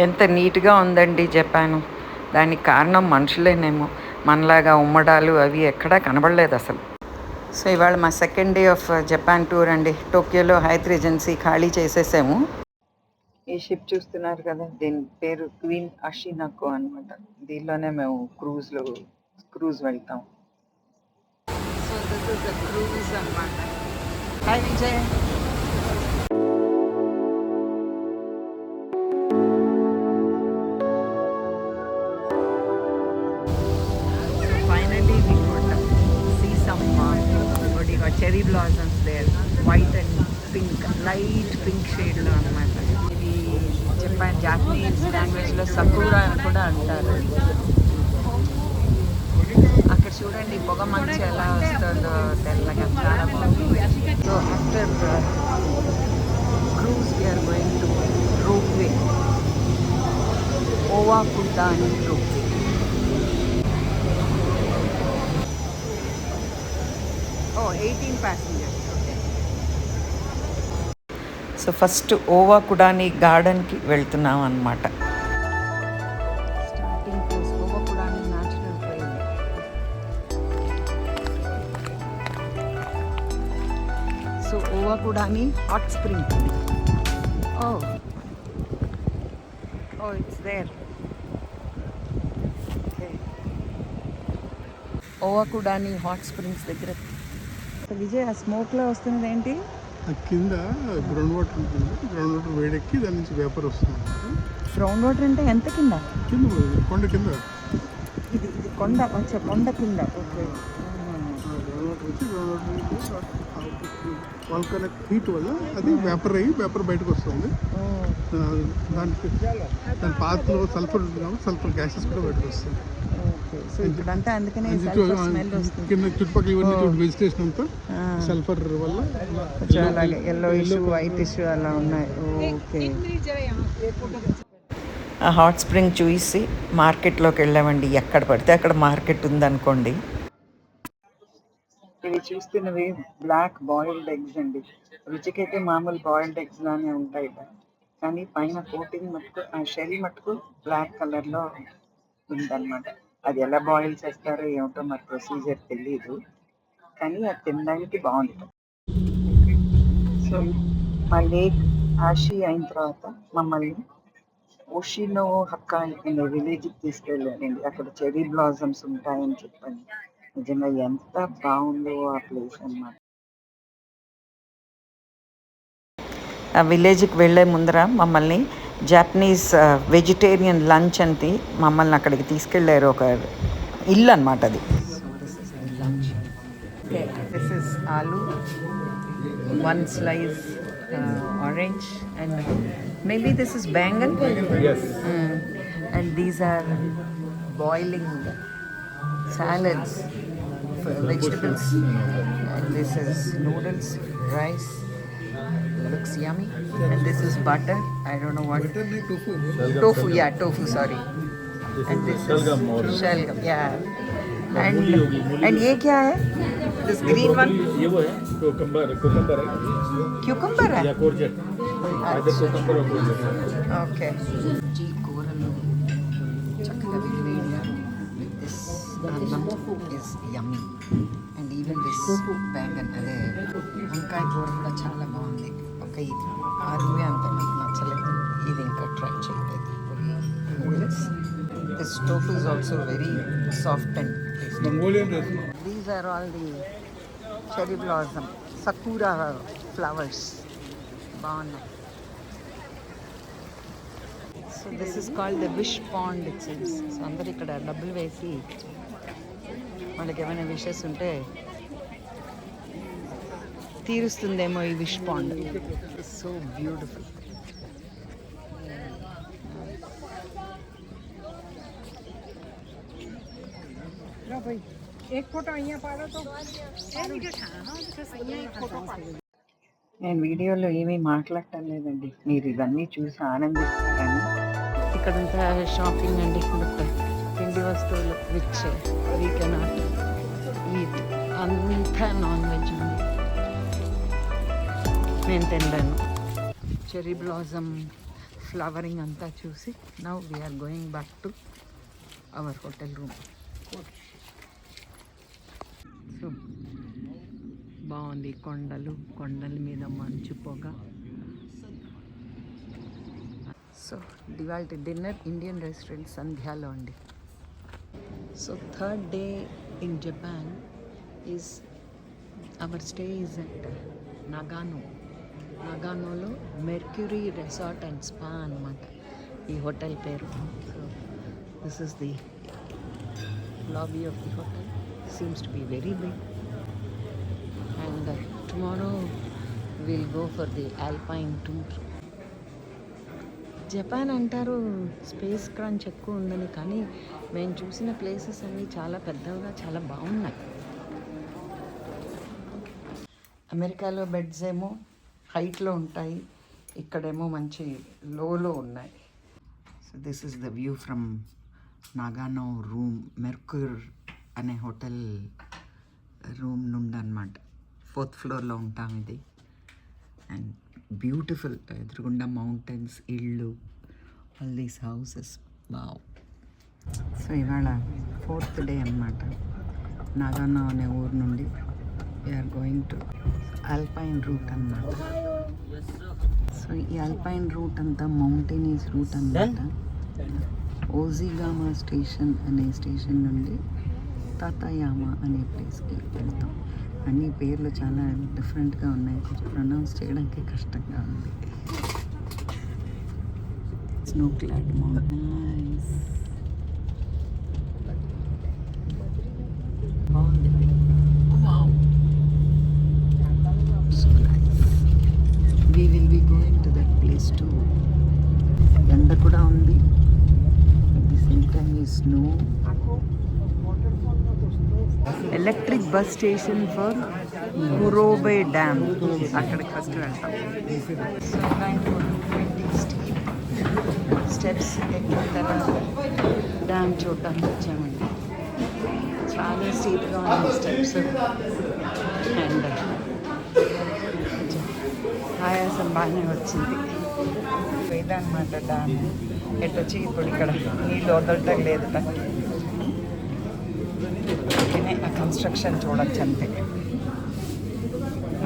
ఎంత నీట్గా ఉందండి జపాను. దానికి కారణం మనుషులేనేమో. మనలాగా ఉమ్మడాలు అవి ఎక్కడా కనబడలేదు అసలు. సో ఇవాళ మా second day of Japan tour అండి. టోక్యోలో హైత్ రీజెన్సీ ఖాళీ చేసేసాము. ఈ షిప్ చూస్తున్నారు కదా, దీని పేరు క్వీన్ అషినకో అనమాట. దీనిలోనే మేము క్రూజ్ వెళ్తాం. So this is the cruise అనమాట. Hi Vijay. Finally, we could see some what do you call cherry blossoms there, white and pink, light pink shade లో అన్నమాట. ఇది జపాన్ జాపనీస్ లాంగ్వేజ్లో సకురా అని కూడా అంటారు. అక్కడ చూడండి పొగ మంచి ఎలా వస్తుందో తెల్లగా, చాలా బాగుంది. So after cruise we are going to ropeway, Owakudani ropeway. Oh, 18 passengers. Okay. So first Owakudani గార్డెన్కి వెళ్తున్నాం అన్నమాట. Starting place Owakudani natural trail. So Owakudani hot spring. Oh it's there. Okay, Owakudani hot springs దగ్గర. విజయ్, ఆ స్మోక్లో వస్తున్నది ఏంటి? కింద ground water ఉంటుంది. గ్రౌండ్ వాటర్ వేడెక్కి దాని నుంచి వేపర్ వస్తుంది. గ్రౌండ్ వాటర్ అంటే ఎంత కింద? కింద కొండ కింద. ఇది కొండ, వచ్చే కొండ కింద. ఓకే. గ్రౌండ్ వాటర్ వచ్చి గ్రౌండ్ వాటర్ వాల్కనిక్ హీట్ వల్ల అది వేపర్ అయ్యి వేపర్ బయటకు వస్తుంది. దాని పాత్రలో సల్ఫర్ ఉంటుంది కాబట్టి సల్ఫర్ గ్యాసెస్ కూడా బయటకు వస్తుంది. సో ఇప్పుడంతా అందుకనే కింద చుట్టుపక్కల ఇవన్నీ వెజిటేషన్ అంతా సల్ఫర్ వల్ల అలాగే ఎల్లో ఇష్యూ, వైట్ ఇష్యూ అలా ఉన్నాయి. ఓకే. ఆ హాట్ స్ప్రింగ్ చూసి మార్కెట్లోకి వెళ్ళామండి. ఎక్కడ పడితే అక్కడ మార్కెట్ ఉందనుకోండి. ఇవి చూస్తున్నవి బ్లాక్ బాయిల్డ్ ఎగ్స్ అండి. రుచికైతే మామూలు బాయిల్డ్ ఎగ్స్ లానే ఉంటాయి, కానీ పైన కోటింగ్ మటుకు, ఆ షెల్ మటుకు బ్లాక్ కలర్లో ఉందన్నమాట. అది ఎలా బాయిల్ చేస్తారో ఏమిటో మరి ప్రొసీజర్ తెలియదు, కానీ అది తినడానికి బాగుంటుంది. సో మా లేక్ ఆషి అయిన తర్వాత మమ్మల్ని ఓషినో హక్కాయ్ అనే విలేజ్కి తీసుకెళ్ళానండి. అక్కడ చెర్రీ బ్లాజమ్స్ ఉంటాయని చెప్పండి. నిజంగా ఎంత బాగుందో ఆ ప్లేస్ అన్నమాట. ఆ విలేజ్కి వెళ్ళే ముందర మమ్మల్ని జాపనీస్ వెజిటేరియన్ లంచ్ అని మమ్మల్ని అక్కడికి తీసుకెళ్ళారు. ఒక ఇల్లు అనమాట అది. This is aloo, 1 slice orange, and maybe this is bangan. Yes. And these are boiling salads, vegetables, and this is noodles, rice. Looks yummy. And this is butter. I don't know what. Tofu. Yeah, tofu. Sorry. And this is shalgam. Yeah. And ये क्या है? This green one. ये वो है cucumber है. Cucumber है. या courgette. Either cucumber or courgette. Okay. जी కూరలు చక్కగా వేడివేడిగా with this అన్నం is yummy. And even this bangan, అదే వంకాయ కూర కూడా చాలా బాగుంది. ఒక ఇది ఆలువే అంత నాకు నచ్చలేదు, ఇది ఇంకా ట్రై చేయలేదు. Noodles. This tofu is also very soft and tasty. These are all the cherry blossom, sakura flowers. బాగున్నాయి. So this is called the wish pond it seems. So అందరు ఇక్కడ డబ్బులు వేసి వాళ్ళకి ఏమైనా విషెస్ ఉంటే తీరుస్తుందేమో ఈ wish pond. It's so beautiful. నేను వీడియోలో ఏమీ మాట్లాడటం లేదండి, మీరు ఇవన్నీ చూసి ఆనందిస్తారని. ఇక్కడంతా షాపింగ్ అండి, తిండి వస్తువులు విచ్ వీ కెనాట్ ఈట్. అంతా నాన్ వెజ్ ఉంది, నేను తినలేను. చెర్రీ బ్లాసమ్ ఫ్లవరింగ్ అంతా చూసి now we are going back to our hotel room. So బాగుంది, కొండల మీద మంచు పొగ. సో ఇవాళ డిన్నర్ ఇండియన్ రెస్టారెంట్ సంధ్యాలో అండి. So third day in Japan is our stay is at నగానోలో మెర్క్యూరీ రెసార్ట్ అండ్ స్పా అనమాట ఈ హోటల్ పేరు. So this is the lobby of the hotel. Seems to be very big. And tomorrow will go for the alpine tour. Japan అంటారు space crunch ఎక్కువ ఉందని, కానీ మేము చూసిన ప్లేసెస్ అన్నీ చాలా పెద్దవిగా చాలా బాగున్నాయి. అమెరికాలో బెడ్స్ ఏమో హైట్లో ఉంటాయి, ఇక్కడేమో మంచి లోలో ఉన్నాయి. So this is the view from Nagano room, Mercure అనే హోటల్ రూమ్ నుండి అనమాట. 4th ఫ్లోర్లో ఉంటాం ఇది. అండ్ బ్యూటిఫుల్, ఎదురుగుండా మౌంటైన్స్, ఇళ్ళు, all these houses. Wow. So ఇవాళ 4th డే అనమాట. నాగానో అనే ఊరు నుండి we're going to Alpine Route అన్నమాట. సో ఈ ఆల్పైన్ రూట్ అంతా మౌంటైనీస్ రూట్ అన్నమాట. ఓజిగామా స్టేషన్ అనే స్టేషన్ నుండి తాతాయామా అనే ప్లేస్కి వెళ్తాం. అన్ని పేర్లు చాలా డిఫరెంట్గా ఉన్నాయి, కొంచెం ప్రొనౌన్స్ చేయడానికి కష్టంగా ఉంది. Snow clad mountains. బాగుంది. So nice. We will be going to that place too. ఎండ కూడా ఉంది, అట్ ది సేమ్ టైమ్ ఈ snow. Electric bus station for Kurobe dam, అక్కడికి ఫస్ట్ వెళ్తాం. సో 20 స్టెప్స్ ఎక్కిన తర్వాత డ్యామ్ చూడటానికి వచ్చామండి. చాలా స్టీప్గా ఉన్నాయి స్టెప్స్. అండ్ ఆయాసం బాగానే వచ్చింది. ఇదన్నమాట డ్యామ్. ఎట్టొచ్చి ఇప్పుడు ఇక్కడ నీళ్ళు వదలటం లేదు. ఆ కన్స్ట్రక్షన్ చూడొచ్చు అంతే.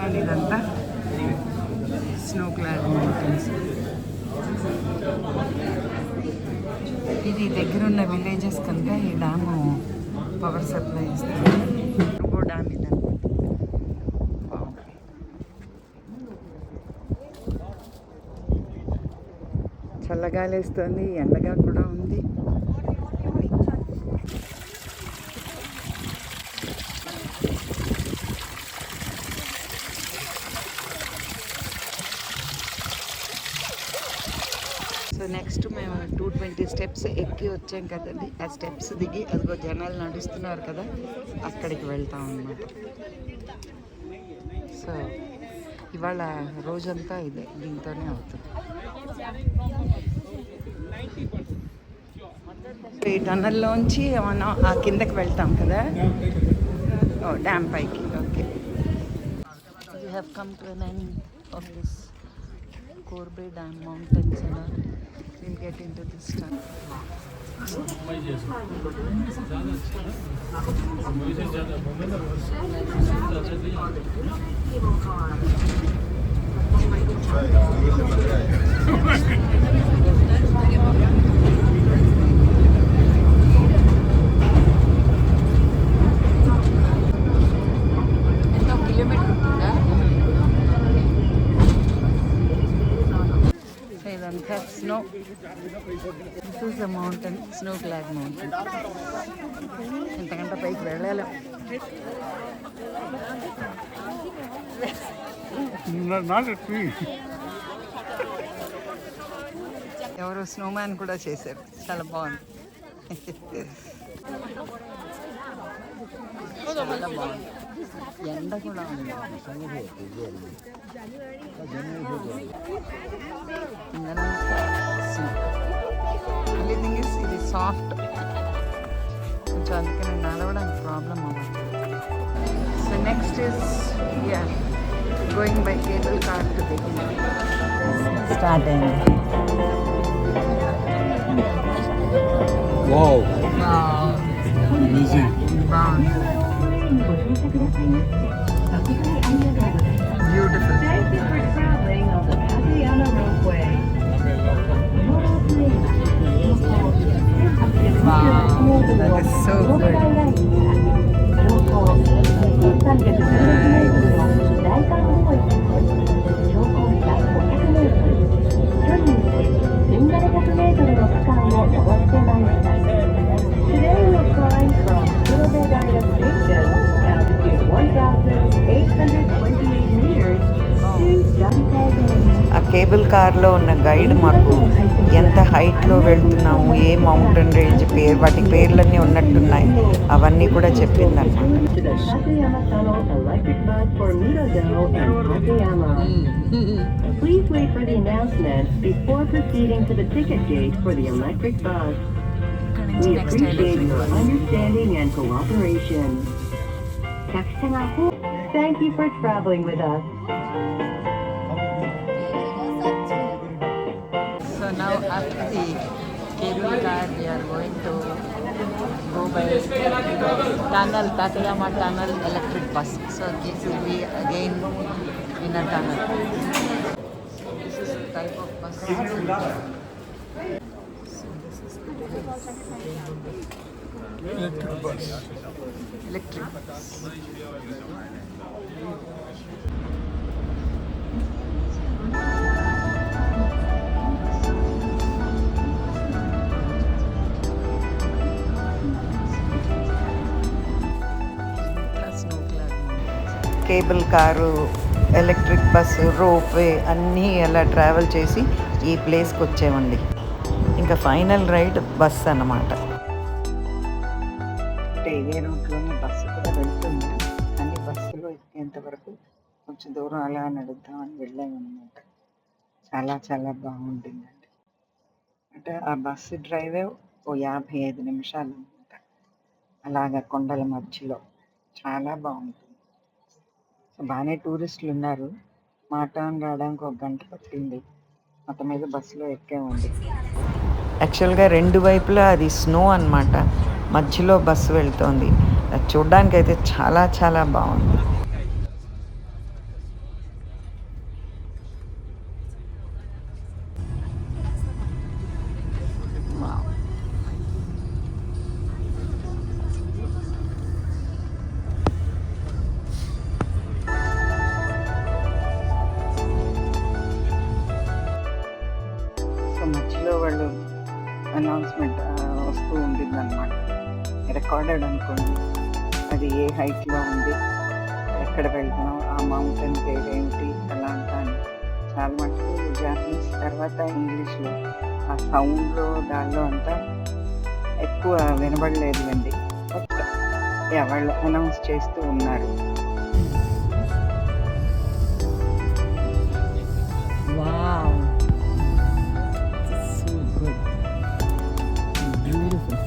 అండ్ ఇదంతా స్నో క్లాడ్ మౌంటైన్స్. ఇది దగ్గరున్న విలేజెస్ కనుక ఈ డ్యాము పవర్ సప్లై ఇస్తుంది. ఇంకో డ్యామ్ ఇదన్నమాట. చల్లగాలి వేస్తుంది, ఎండగా కూడా ఉంది. సో నెక్స్ట్ మేము 220 స్టెప్స్ ఎక్కి వచ్చాం కదండి. ఆ స్టెప్స్ దిగి అదిగో జనాలు నడుస్తున్నారు కదా, అక్కడికి వెళ్తాం అన్నమాట. సో ఇవాళ రోజంతా ఇదే, దీంతోనే అవుతుంది. ఈ టన్నల్లోంచి మనం ఆ కిందకి వెళ్తాం కదా, డ్యామ్ పైకి. Okay, you have come to an end of this Corbe Dam mountains and all. We'll get into this stuff. Snow. This is a mountain, snow clad mountain. ఇంతకంటే పైకి వెళ్ళలేం. ఎవరో స్నోమ్యాన్ కూడా చేశారు, చాలా బాగుంది. చాలా బాగుంది. ఎండ కూడా ఉంది. ఇది సాఫ్ట్ కొంచెం, అందుకని నడవడానికి ప్రాబ్లం అవ్వదు. So next is going by cable car to the start అయింది. Wow wow, amazing. బాగుంది, beautiful. Thank you for traveling on the Takayama Ropeway. Wow, that is so good. Today we're flying from Surabaya Station, altitude 1,828 meters, to Dantagan. ఆ cable కార్లో ఉన్న guide మాకు ఎంత హైట్లో వెళ్తున్నాము, ఏ mountain range పేరు, వాటి పేర్లన్నీ ఉన్నట్టున్నాయి, అవన్నీ కూడా చెప్పిందన్నమాట. To the Takayama Tunnel electric bus for Mirodo and Takayama. Please wait for the announcement before proceeding to the ticket gate for the electric bus. ఇక్కడ నుంచి We next appreciate electric your bus. understanding and cooperation. Thank you for traveling with us. So now after the cable car, we are going to go by tunnel, Takayama Tunnel electric bus. So this will be again in a tunnel. This is the type of bus. So this is the electric bus. electric bus. Snow clad mountains. Cable car, electric bus, ropeway అన్నీ అలా travel చేసి ఈ ప్లేస్కి వచ్చామండి. ఇంకా final ride bus అన్నమాట. అంటే ఇదే రూట్లోనే బస్సు కూడా వెళ్తుంది, కానీ బస్సులో ఎక్కేంత వరకు కొంచెం దూరం అలా నడుద్దామని వెళ్ళామన్నమాట. చాలా చాలా బాగుంటుందండి. అంటే ఆ బస్సు డ్రైవే ఓ 55 నిమిషాలు అనమాట, అలాగ కొండల మధ్యలో. చాలా బాగుంటుంది. సో బాగానే టూరిస్టులు ఉన్నారు. మా టర్న్ రావడానికి 1 గంట పట్టింది. మొత్తం మీద బస్సులో ఎక్కామండి. యాక్చువల్గా 2 వైపులా అది స్నో అన్నమాట, మధ్యలో బస్సు వెళ్తోంది. అది చూడ్డానికి అయితే చాలా చాలా బాగుంది. Wow. సో మధ్యలో వాళ్ళు అనౌన్స్మెంట్ వస్తూ ఉండిందన్నమాట. రికార్డెడ్ అనుకోండి, అది ఏ హైట్లో ఉంది, ఎక్కడ వెళ్తున్నాం, ఆ మౌంటైన్ పేరు ఏమిటి, అలా అంతా అని. చాలా మటుకు జాపనీస్, తర్వాత ఇంగ్లీష్లో. ఆ సౌండ్లో దానిలో అంతా ఎక్కువ వినబడలేదులేండి. బట్ వాళ్ళు అనౌన్స్ చేస్తూ ఉన్నారు. Wow. This is so good. Beautiful.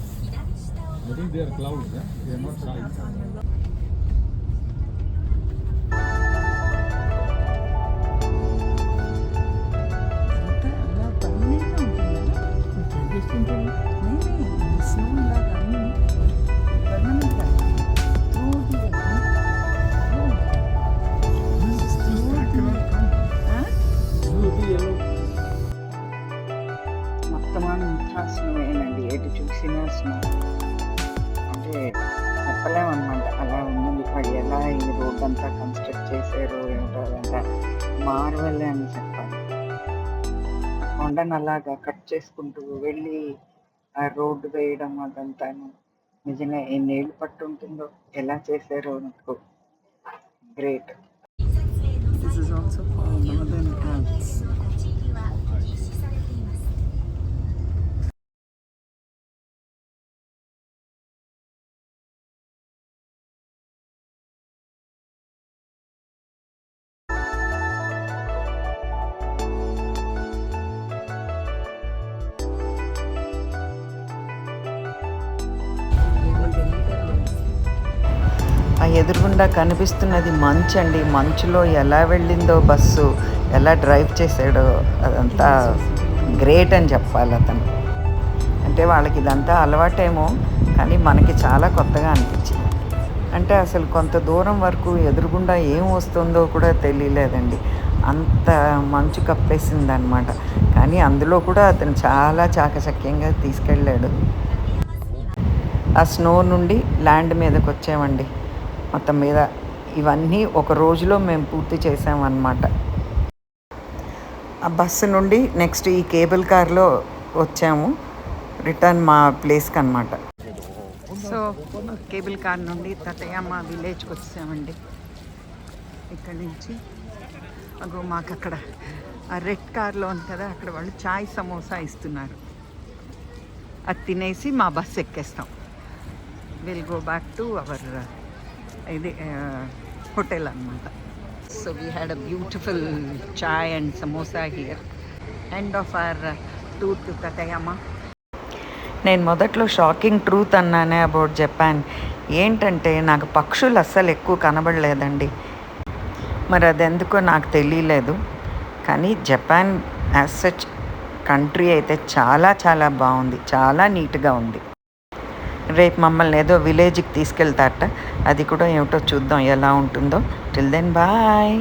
I think they are clouds, yeah? They are not skies. అంతా అలా పర్మనెంట్గా ఉంటుందా? చూస్తుంటే స్నో లాగా అన్నీ పర్మనెంట్గా మొత్తం అంతా స్నో ఏనండి, ఎటు చూసినా స్నో. అంటే చెప్పలేమన్నమాట, అలా ఉంది. వాళ్ళు ఎలా ఈ రోడ్ అంతా కన్స్ట్రక్ట్ చేశారు ఏమిటో, అదంతా మార్వెల్ అని చెప్పాలి. ఆ కొండను అలాగా కట్ చేసుకుంటూ వెళ్ళి ఆ రోడ్డు వేయడం అదంతాను నిజంగా ఎన్నేళ్ళు పట్టు ఉంటుందో, ఎలా చేశారో నాకు. Great. This is also called Northern Alps. ఆ ఎదురుగుండా కనిపిస్తున్నది మంచు అండి. మంచులో ఎలా వెళ్ళిందో బస్సు, ఎలా డ్రైవ్ చేశాడో, అదంతా గ్రేట్ అని చెప్పాలి అతను. అంటే వాళ్ళకి ఇదంతా అలవాటేమో, కానీ మనకి చాలా కొత్తగా అనిపించింది. అంటే అసలు కొంత దూరం వరకు ఎదురుగుండా ఏం వస్తుందో కూడా తెలియలేదండి. అంత మంచు కప్పేసిందనమాట. కానీ అందులో కూడా అతను చాలా చాకచక్యంగా తీసుకెళ్ళాడు. ఆ స్నో నుండి ల్యాండ్ మీదకి వచ్చామండి. మొత్తం మీద ఇవన్నీ ఒక రోజులో మేము పూర్తి చేసామన్నమాట. ఆ బస్సు నుండి నెక్స్ట్ ఈ కేబుల్ కార్లో వచ్చాము రిటర్న్ మా ప్లేస్కి అనమాట. సో కేబుల్ కార్ నుండి తతయమ్మ విలేజ్కి వచ్చామండి. ఇక్కడ నుంచి అగో మాకు అక్కడ ఆ రెడ్ కార్లో ఉంది కదా, అక్కడ వాళ్ళు చాయ్ సమోసా ఇస్తున్నారు. అది తినేసి మా బస్సు ఎక్కేస్తాం. Will go back to our ఇది హోటల్ అనమాట. So we had a beautiful chai and samosa here. End of our tour to Tateyama. నేను మొదట్లో షాకింగ్ ట్రూత్ అన్నానే అబౌట్ జపాన్. ఏంటంటే నాకు పక్షులు అస్సలు ఎక్కువ కనబడలేదండి. మరి అదెందుకో నాకు తెలియలేదు. కానీ జపాన్ యాజ్ సచ్ కంట్రీ అయితే చాలా చాలా బాగుంది, చాలా నీట్గా ఉంది. రేపు మమ్మల్ని ఏదో విలేజ్కి తీసుకెళ్తారట. అది కూడా ఏమిటో చూద్దాం ఎలా ఉంటుందో. Till then bye.